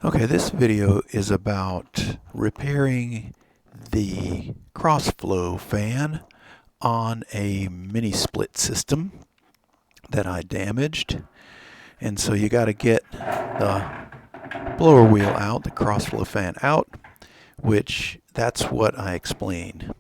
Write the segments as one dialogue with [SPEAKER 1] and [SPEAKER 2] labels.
[SPEAKER 1] Okay, this video is about repairing the Crossflow fan on a mini split system that I damaged. And so you got to get the blower wheel out, the Crossflow fan out, which that's what I explained.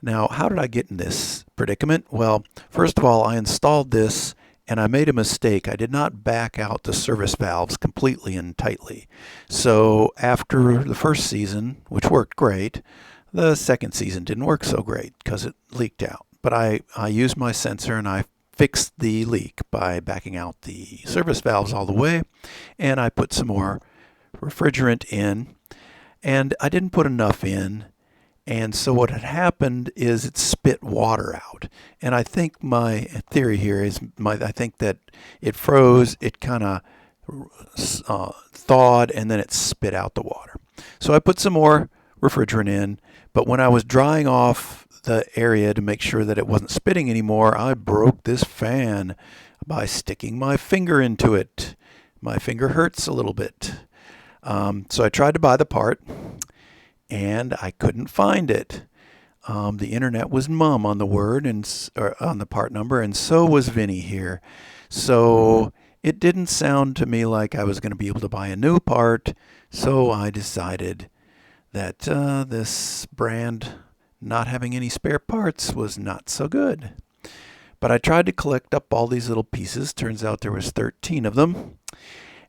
[SPEAKER 1] Now, how did I get in this predicament? Well, first of all, I installed this and I made a mistake. I did not back out the service valves completely and tightly. So after the first season, which worked great, the second season didn't work so great because it leaked out. But I used my sensor and I fixed the leak by backing out the service valves all the way, and I put some more refrigerant in, and I didn't put enough in. And so what had happened is it spit water out. And I think my theory here is I think that it froze, it kind of thawed, and then it spit out the water. So I put some more refrigerant in, but when I was drying off the area to make sure that it wasn't spitting anymore, I broke this fan by sticking my finger into it. My finger hurts a little bit. So I tried to buy the part, and I couldn't find it. The internet was mum on the word or on the part number, and so was Vinny here. So it didn't sound to me like I was going to be able to buy a new part. So I decided that this brand not having any spare parts was not so good. But I tried to collect up all these little pieces. Turns out there was 13 of them,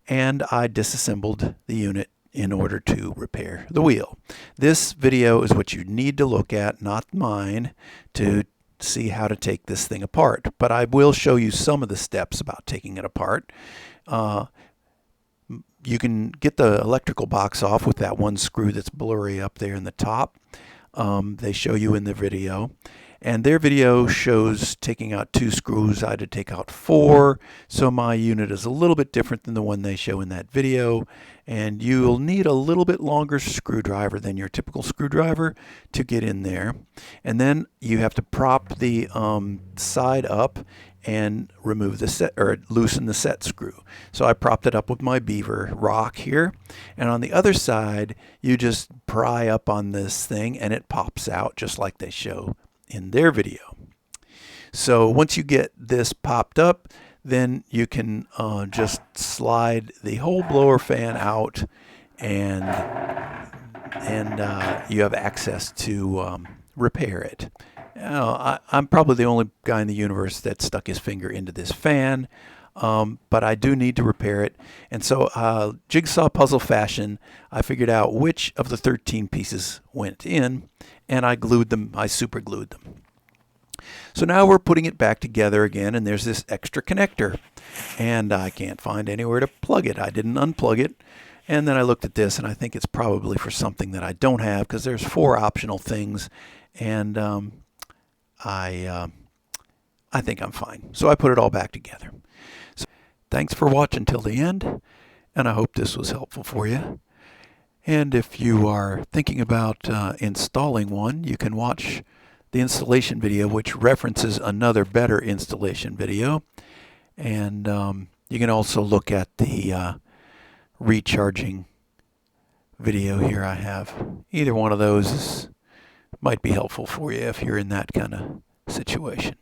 [SPEAKER 1] and I disassembled the unit in order to repair the wheel. This video is what you need to look at, not mine, to see how to take this thing apart. But I will show you some of the steps about taking it apart. You can get the electrical box off with that one screw that's blurry up there in the top. They show you in the video. And their video shows taking out 2 screws. I had to take out 4, so my unit is a little bit different than the one they show in that video. And you'll need a little bit longer screwdriver than your typical screwdriver to get in there. And then you have to prop the side up and remove the set, or loosen the set screw. So I propped it up with my beaver rock here. And on the other side, you just pry up on this thing and it pops out just like they show in their video. So once you get this popped up, then you can just slide the whole blower fan out, and you have access to repair it. I'm probably the only guy in the universe that stuck his finger into this fan, but I do need to repair it. And so jigsaw puzzle fashion, I figured out which of the 13 pieces went in, and I glued them, I super glued them. So now we're putting it back together again, and there's this extra connector, and I can't find anywhere to plug it. I didn't unplug it, and then I looked at this, and I think it's probably for something that I don't have, because there's 4 optional things, and I think I'm fine. So I put it all back together. So thanks for watching till the end, and I hope this was helpful for you. And if you are thinking about installing one, you can watch the installation video, which references another better installation video. And you can also look at the recharging video here I have. Either one of those might be helpful for you if you're in that kind of situation.